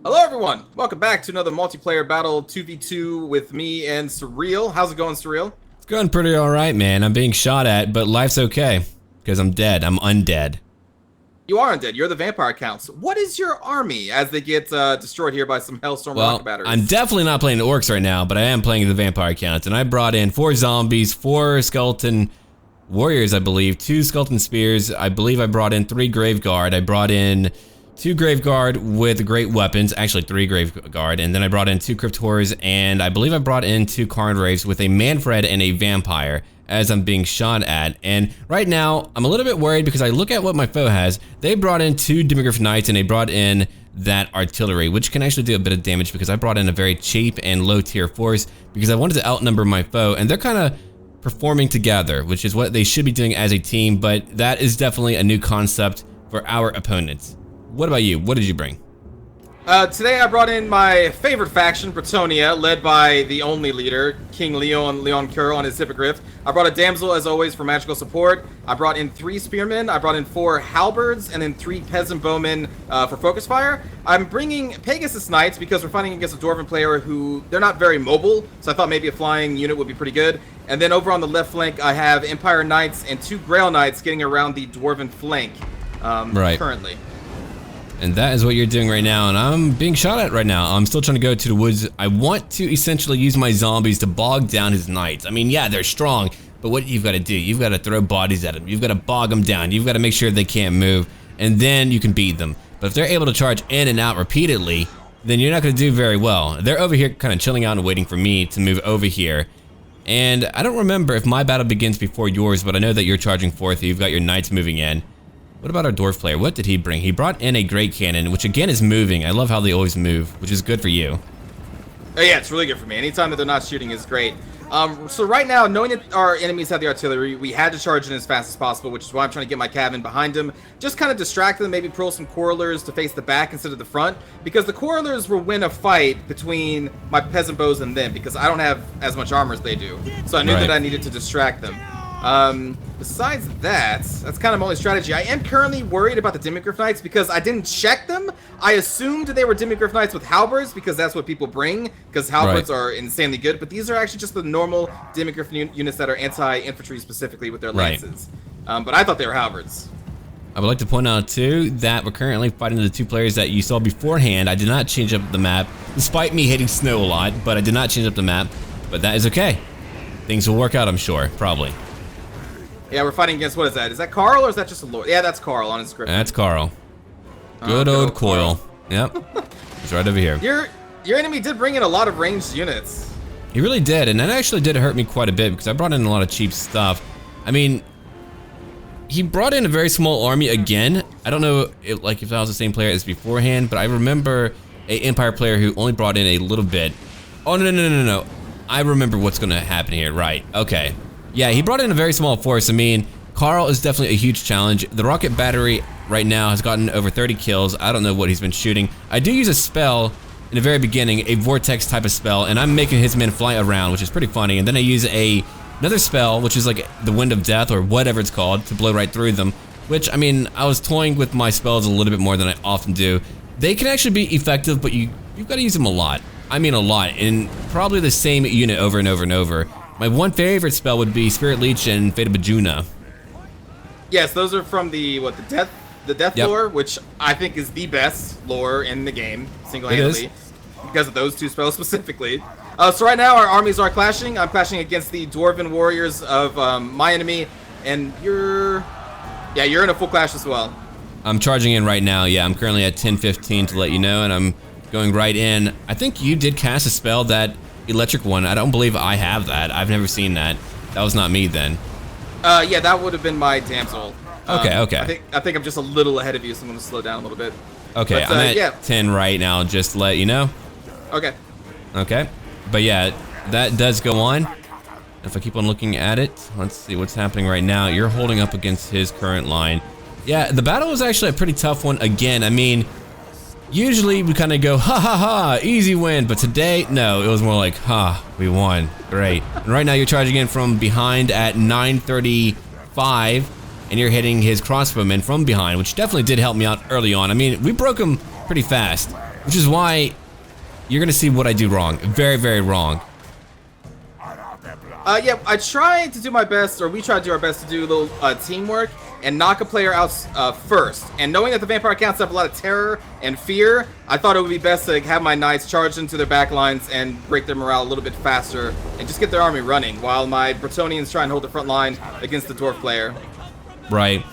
Hello everyone! Welcome back to another multiplayer battle 2v2 with me and Surreal. How's it going, Surreal? It's going pretty alright, man. I'm being shot at, but life's okay. Because I'm dead. I'm undead. You are undead. You're the vampire counts. What is your army as they get destroyed here by some Hellstorm rocket batteries? I'm definitely not playing the orcs right now, but I am playing the vampire counts. And I brought in 4 zombies, 4 skeleton warriors, I believe, 2 skeleton spears. I believe I brought in 3 grave guard. I brought in 2 grave guard with great weapons, actually 3 grave guard, and then I brought in 2 crypt horrors, and I believe I brought in 2 Karn Wraiths with a Manfred and a vampire as I'm being shot at. And right now, I'm a little bit worried because I look at what my foe has. They brought in 2 Demigryph Knights and they brought in that artillery, which can actually do a bit of damage because I brought in a very cheap and low tier force because I wanted to outnumber my foe, and they're kind of performing together, which is what they should be doing as a team, but that is definitely a new concept for our opponents. What about you? What did you bring? Today I brought in my favorite faction, Bretonnia, led by the only leader, King Leon Kerr on his Hippogriff. I brought a damsel, as always, for magical support. I brought in 3 spearmen. I brought in 4 halberds, and then 3 peasant bowmen for focus fire. I'm bringing Pegasus Knights because we're fighting against a Dwarven player who, they're not very mobile, so I thought maybe a flying unit would be pretty good. And then over on the left flank, I have Empire Knights and 2 Grail Knights getting around the Dwarven flank currently. And that is what you're doing right now, and I'm being shot at right now. I'm still trying to go to the woods. I want to essentially use my zombies to bog down his knights. I mean, yeah, they're strong, but what you've got to do, you've got to throw bodies at them. You've got to bog them down. You've got to make sure they can't move, and then you can beat them. But if they're able to charge in and out repeatedly, then you're not going to do very well. They're over here kind of chilling out and waiting for me to move over here. And I don't remember if my battle begins before yours, but I know that you're charging forth. You've got your knights moving in. What about our dwarf player? What did he bring? He brought in a great cannon, which again is moving. I love how they always move, which is good for you. Oh yeah, it's really good for me. Anytime that they're not shooting is great. So right now, knowing that our enemies have the artillery, we had to charge in as fast as possible, which is why I'm trying to get my cav in behind them. Just kind of distract them, maybe pull some quarrelers to face the back instead of the front, because the quarrelers will win a fight between my peasant bows and them, because I don't have as much armor as they do. So I knew that I needed to distract them. Besides that, that's kind of my only strategy. I am currently worried about the Demigryph Knights because I didn't check them. I assumed they were Demigryph Knights with halberds because that's what people bring, because halberds are insanely good, but these are actually just the normal Demigryph units that are anti-infantry specifically with their lances. But I thought they were halberds. I would like to point out too that we're currently fighting the 2 players that you saw beforehand. I did not change up the map, despite me hitting snow a lot, but I did not change up the map, but that is okay. Things will work out, I'm sure, probably. Yeah, we're fighting against, what is that? Is that Carl or is that just a lord? Yeah, that's Carl on his script. That's Carl. Good old Coil. Yep. He's right over here. Your enemy did bring in a lot of ranged units. He really did, and that actually did hurt me quite a bit because I brought in a lot of cheap stuff. I mean, he brought in a very small army again. I don't know if that was the same player as beforehand, but I remember a Empire player who only brought in a little bit. Oh, no. I remember what's going to happen here. Right. Okay. Yeah, he brought in a very small force. I mean, Carl is definitely a huge challenge. The rocket battery right now has gotten over 30 kills. I don't know what he's been shooting. I do use a spell in the very beginning, a vortex type of spell, and I'm making his men fly around, which is pretty funny. And then I use another spell, which is like the Wind of Death or whatever it's called, to blow right through them. Which, I mean, I was toying with my spells a little bit more than I often do. They can actually be effective, but you've got to use them a lot. I mean a lot, and probably the same unit over and over and over. My one favorite spell would be Spirit Leech and Fate of Bajuna. Yes, those are from the death lore, which I think is the best lore in the game, single-handedly, because of those 2 spells specifically. So right now our armies are clashing. I'm clashing against the Dwarven warriors of my enemy, and you're in a full clash as well. I'm charging in right now. Yeah, I'm currently at 10:15 to let you know, and I'm going right in. I think you did cast a spell, that electric one. I don't believe I have that. I've never seen that. That was not me then. Yeah, that would have been my damsel. Okay. I think I'm just a little ahead of you, so I'm gonna slow down a little bit. Okay, but, I'm at 10 right now, just to let you know. Okay. Okay. But yeah, that does go on. If I keep on looking at it, let's see what's happening right now. You're holding up against his current line. Yeah, the battle was actually a pretty tough one again. I mean, usually we kind of go, ha ha ha, easy win, but today, no, it was more like, ha, we won, great. And right now you're charging in from behind at 9:35, and you're hitting his crossbowmen from behind, which definitely did help me out early on. I mean, we broke him pretty fast. which is why you're gonna see what I do wrong. Very, very wrong. Yeah, I try to do my best, or we try to do our best to do a little teamwork and knock a player out first. And knowing that the vampire accounts have a lot of terror and fear, I thought it would be best to have my knights charge into their back lines and break their morale a little bit faster and just get their army running, while my Bretonnians try and hold the front line against the dwarf player. Right.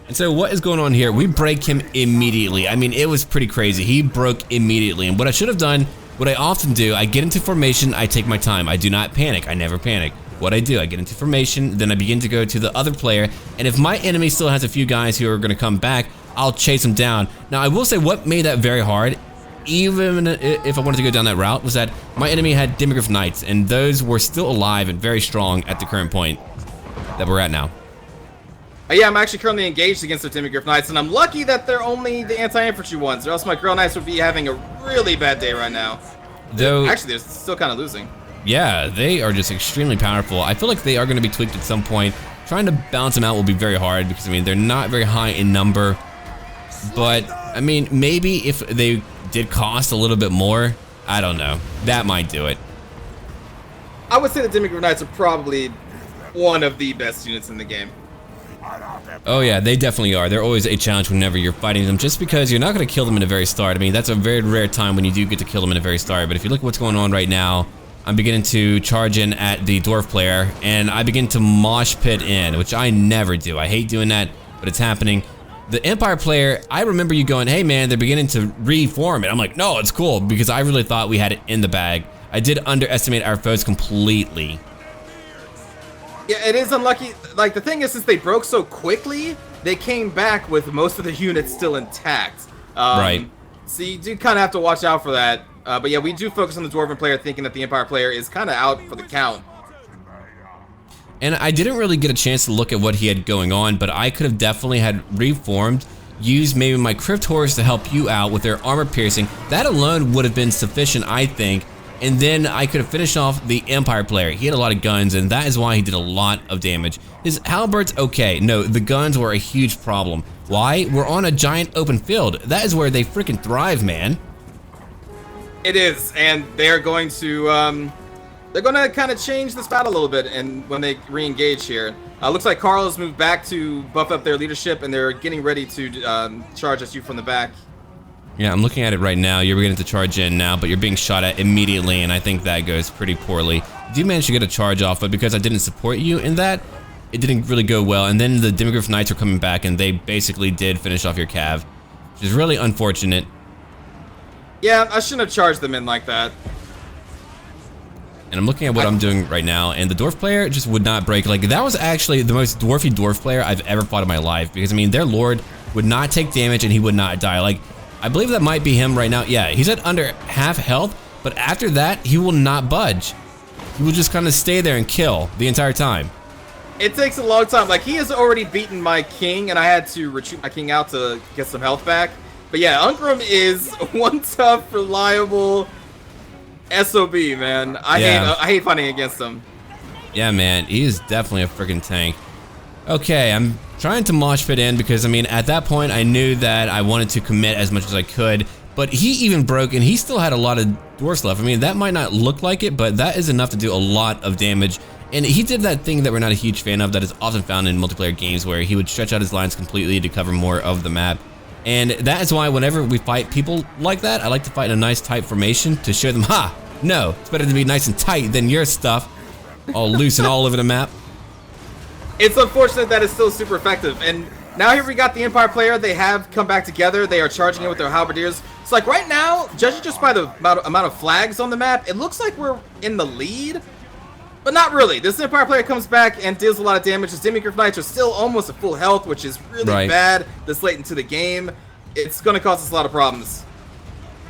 And so what is going on here? We break him immediately. I mean, it was pretty crazy. He broke immediately. And what I should have done, what I often do, I get into formation, I take my time. I do not panic. I never panic. What I do, I get into formation, then I begin to go to the other player, and if my enemy still has a few guys who are going to come back, I'll chase them down. Now, I will say what made that very hard, even if I wanted to go down that route, was that my enemy had Demigryph Knights, and those were still alive and very strong at the current point that we're at now. Yeah, I'm actually currently engaged against the Demigryph Knights, and I'm lucky that they're only the anti-infantry ones, or else my Grail Knights would be having a really bad day right now. Though, actually, they're still kind of losing. Yeah, they are just extremely powerful. I feel like they are going to be tweaked at some point. Trying to balance them out will be very hard because, I mean, they're not very high in number. But, I mean, maybe if they did cost a little bit more, I don't know. That might do it. I would say the Demigryph Knights are probably one of the best units in the game. Oh yeah, they definitely are. They're always a challenge whenever you're fighting them, just because you're not going to kill them in the very start. I mean, that's a very rare time when you do get to kill them in the very start. But if you look at what's going on right now, I'm beginning to charge in at the dwarf player, and I begin to mosh pit in, which I never do. I hate doing that, but it's happening. The Empire player, I remember you going, hey man, they're beginning to reform it. I'm like, no, it's cool, because I really thought we had it in the bag. I did underestimate our foes completely. Yeah, it is unlucky. Like, the thing is, since they broke so quickly, they came back with most of the units still intact. Right. So you do kind of have to watch out for that. But yeah, we do focus on the Dwarven player, thinking that the Empire player is kind of out for the count. And I didn't really get a chance to look at what he had going on, but I could have definitely had reformed, used maybe my Crypt Horse to help you out with their armor piercing. That alone would have been sufficient, I think. And then I could have finished off the Empire player. He had a lot of guns, and that is why he did a lot of damage. His halberds, okay. No, the guns were a huge problem. Why? We're on a giant open field. That is where they freaking thrive, man. It is, and they're going to kind of change this battle a little bit, and when they re-engage here. Looks like Carl has moved back to buff up their leadership, and they're getting ready to charge at you from the back. Yeah, I'm looking at it right now. You're beginning to charge in now, but you're being shot at immediately, and I think that goes pretty poorly. You do manage to get a charge off, but because I didn't support you in that, it didn't really go well. And then the Demigryph Knights are coming back, and they basically did finish off your cav, which is really unfortunate. Yeah, I shouldn't have charged them in like that. And I'm looking at what I'm doing right now, and the dwarf player just would not break. Like, that was actually the most dwarfy dwarf player I've ever fought in my life, because, I mean, their lord would not take damage, and he would not die. Like, I believe that might be him right now. Yeah, he's at under half health, but after that, he will not budge. He will just kind of stay there and kill the entire time. It takes a long time. Like, he has already beaten my king, and I had to retreat my king out to get some health back. But yeah, Unkrum is one tough, reliable SOB, man. I hate fighting against him. Yeah, man, he is definitely a freaking tank. Okay, I'm trying to mosh pit in because, I mean, at that point, I knew that I wanted to commit as much as I could. But he even broke, and he still had a lot of dwarfs left. I mean, that might not look like it, but that is enough to do a lot of damage. And he did that thing that we're not a huge fan of that is often found in multiplayer games where he would stretch out his lines completely to cover more of the map. And that is why whenever we fight people like that, I like to fight in a nice tight formation to show them, ha, no, it's better to be nice and tight than your stuff all loose and all over the map. It's unfortunate that it's still super effective. And now here we got the Empire player. They have come back together. They are charging in with their halberdiers. It's like right now, judging just by the amount of flags on the map, it looks like we're in the lead. But not really. This Empire player comes back and deals a lot of damage. His Demigryph Knights are still almost at full health, which is really bad this late into the game. It's going to cause us a lot of problems.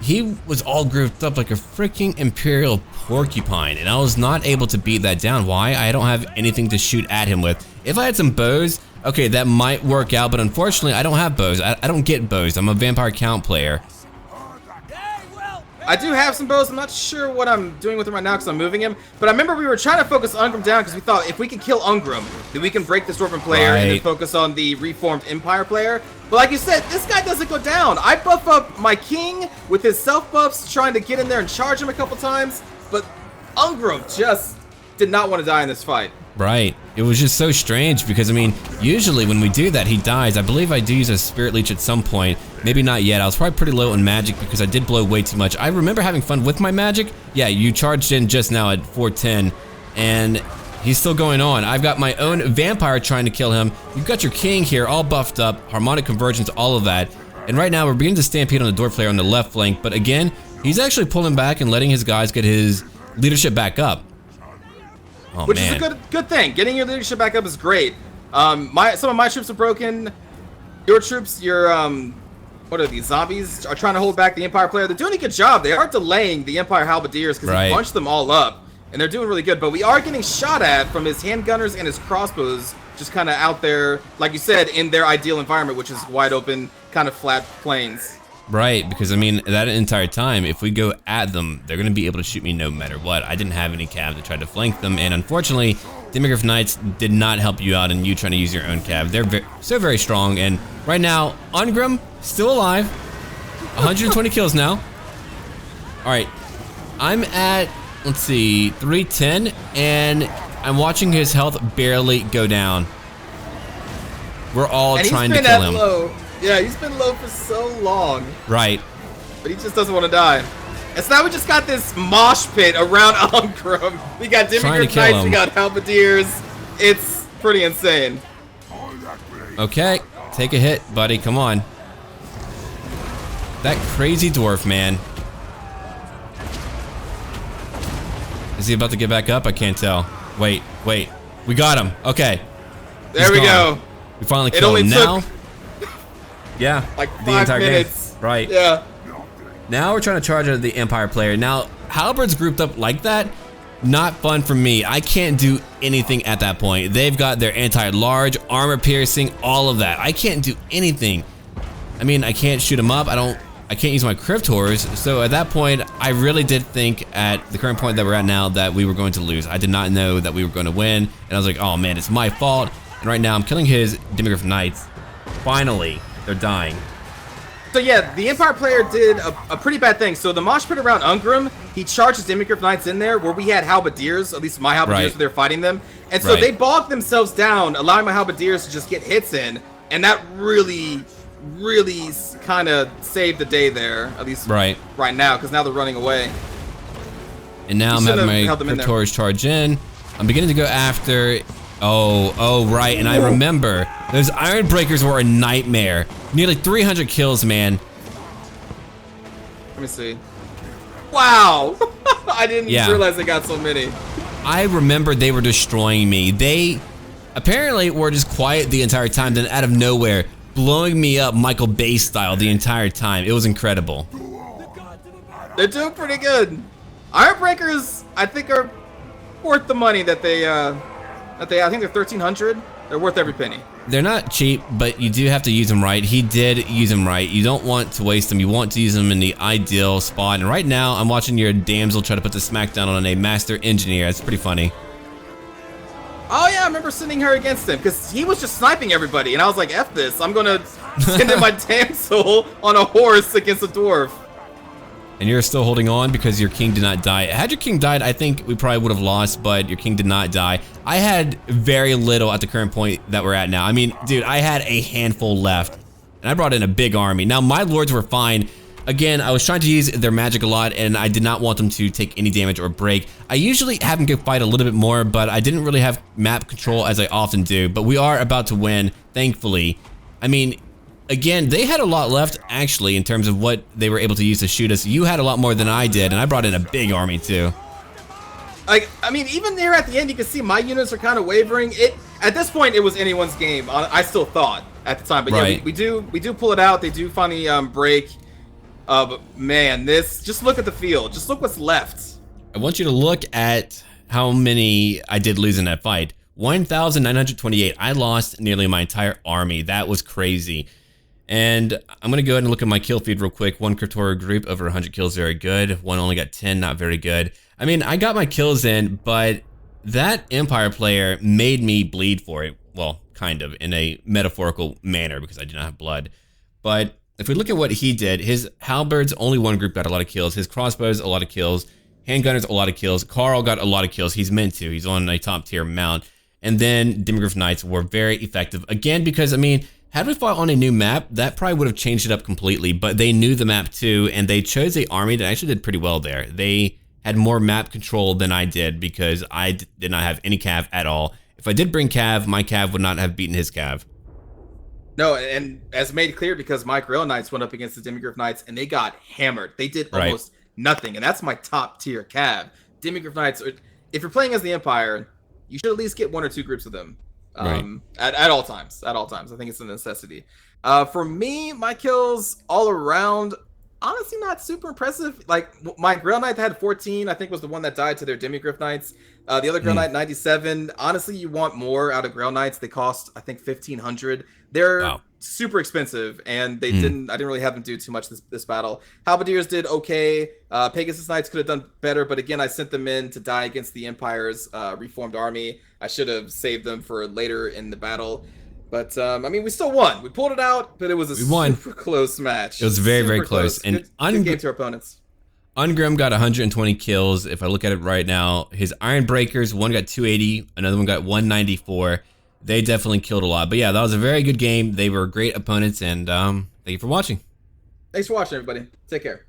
He was all grouped up like a freaking Imperial porcupine, and I was not able to beat that down. Why? I don't have anything to shoot at him with. If I had some bows, okay, that might work out, but unfortunately, I don't have bows. I don't get bows. I'm a vampire count player. I do have some bows. I'm not sure what I'm doing with him right now because I'm moving him. But I remember we were trying to focus Ungrim down because we thought if we can kill Ungrim, then we can break this Dwarven player and then focus on the reformed Empire player. But like you said, this guy doesn't go down. I buff up my king with his self buffs, trying to get in there and charge him a couple times. But Ungrim just did not want to die in this fight. Right. It was just so strange because, I mean, usually when we do that, he dies. I believe I do use a Spirit Leech at some point. Maybe not yet. I was probably pretty low on magic because I did blow way too much. I remember having fun with my magic. Yeah, you charged in just now at 410, and he's still going on. I've got my own vampire trying to kill him. You've got your king here all buffed up, harmonic convergence, all of that. And right now we're beginning to stampede on the dwarf player on the left flank, but again, he's actually pulling back and letting his guys get his leadership back up. Oh, which man. is a good thing. Getting your leadership back up is great. Some of my troops are broken. Your troops, what are these, zombies, are trying to hold back the Empire player. They're doing a good job. They are delaying the Empire halberdiers because he punched them all up, and they're doing really good. But we are getting shot at from his handgunners and his crossbows, just kind of out there, like you said, in their ideal environment, which is wide open, kind of flat plains. Right, because I mean, that entire time, if we go at them, they're going to be able to shoot me no matter what. I didn't have any cav to try to flank them, and unfortunately, the Immerses Knights did not help you out in you trying to use your own cav. They're so very strong, and right now, Ungrim, still alive, 120 kills now. Alright, I'm at, let's see, 310, and I'm watching his health barely go down. We're all trying to kill him. Low. Yeah, he's been low for so long. Right. But he just doesn't want to die. And so now we just got this mosh pit around Ungrim. We got Immerses Knights, we got halberdiers. It's pretty insane. Okay, take a hit, buddy. Come on. That crazy dwarf, man. Is he about to get back up? I can't tell. Wait. We got him. Okay. There we go. We finally killed him now. Yeah, like the entire 5 minutes. Game. Right. Yeah. Now we're trying to charge at the Empire player. Now, halberds grouped up like that, not fun for me. I can't do anything at that point. They've got their anti-large, armor piercing, all of that. I can't do anything. I mean, I can't shoot them up. I can't use my Cryptors. So at that point, I really did think at the current point that we're at now that we were going to lose. I did not know that we were going to win. And I was like, oh man, it's my fault. And right now I'm killing his Immerses Knights. Finally. They're dying. So yeah, the Empire player did a pretty bad thing. So the mosh pit around Ungrim, he charged his Immerses Knights in there where we had halberdiers, at least my halberdiers were there fighting them. And so they bogged themselves down, allowing my halberdiers to just get hits in. And that really kind of saved the day there, at least right now, because now they're running away. And now I'm having my Cryptors charge in. I'm beginning to go after... Oh, right, and I remember those Iron Breakers were a nightmare. Nearly 300 kills, man. Let me see. Wow, I didn't realize they got so many. I remember they were destroying me. They apparently were just quiet the entire time, then out of nowhere, blowing me up Michael Bay style the entire time. It was incredible. They're doing pretty good. Iron Breakers, I think, are worth the money that they I think they're 1,300. They're worth every penny. They're not cheap, but you do have to use them right. He did use them right. You don't want to waste them. You want to use them in the ideal spot. And right now, I'm watching your damsel try to put the smackdown on a master engineer. That's pretty funny. Oh yeah, I remember sending her against him because he was just sniping everybody, and I was like, "F this! I'm gonna send in my damsel on a horse against a dwarf." And you're still holding on because your king did not die. Had your king died, I think we probably would have lost, but your king did not die. I had very little at the current point that we're at now. I mean, dude, I had a handful left, and I brought in a big army. Now, my lords were fine. Again, I was trying to use their magic a lot, and I did not want them to take any damage or break. I usually have them go fight a little bit more, but I didn't really have map control as I often do. But we are about to win, thankfully. I mean, again, they had a lot left, actually, in terms of what they were able to use to shoot us. You had a lot more than I did, and I brought in a big army, too. Like, I mean, even there at the end, you can see my units are kind of wavering. At this point, it was anyone's game. I still thought at the time, but yeah, we do pull it out. They do finally break. But man, just look at the field. Just look what's left. I want you to look at how many I did lose in that fight. 1,928. I lost nearly my entire army. That was crazy. And I'm going to go ahead and look at my kill feed real quick. One Cryptora group over 100 kills, very good. One only got 10, not very good. I mean, I got my kills in, but that Empire player made me bleed for it. Well, kind of, in a metaphorical manner because I do not have blood. But if we look at what he did, his halberds, only one group got a lot of kills. His crossbows, a lot of kills. Handgunners, a lot of kills. Carl got a lot of kills. He's meant to. He's on a top tier mount. And then Demigryph Knights were very effective. Again, because, I mean, had we fought on a new map, that probably would have changed it up completely. But they knew the map too, and they chose a army that actually did pretty well there. They had more map control than I did because I did not have any cav at all. If I did bring cav, my cav would not have beaten his cav. No, and as made clear, because my Grail Knights went up against the Demigryph Knights and they got hammered. They did almost nothing, and that's my top tier cav. Demigryph Knights, if you're playing as the Empire, you should at least get 1 or 2 groups of them. At all times. At all times. I think it's a necessity. For me, my kills all around, honestly not super impressive. Like, my Grail Knight that had 14, I think was the one that died to their Demigryph Knights. The other Grail Knight, 97. Honestly, you want more out of Grail Knights. They cost, I think, 1,500. They're super expensive, and they I didn't really have them do too much this battle. Halberdiers did okay. Pegasus Knights could have done better, but again, I sent them in to die against the Empire's reformed army. I should have saved them for later in the battle. But, I mean, we still won. We pulled it out, but it was a super close match. It was very, very close. And good game to our opponents. Ungrim got 120 kills. If I look at it right now, his Iron Breakers, one got 280, another one got 194. They definitely killed a lot. But yeah, that was a very good game. They were great opponents, and thank you for watching. Thanks for watching, everybody. Take care.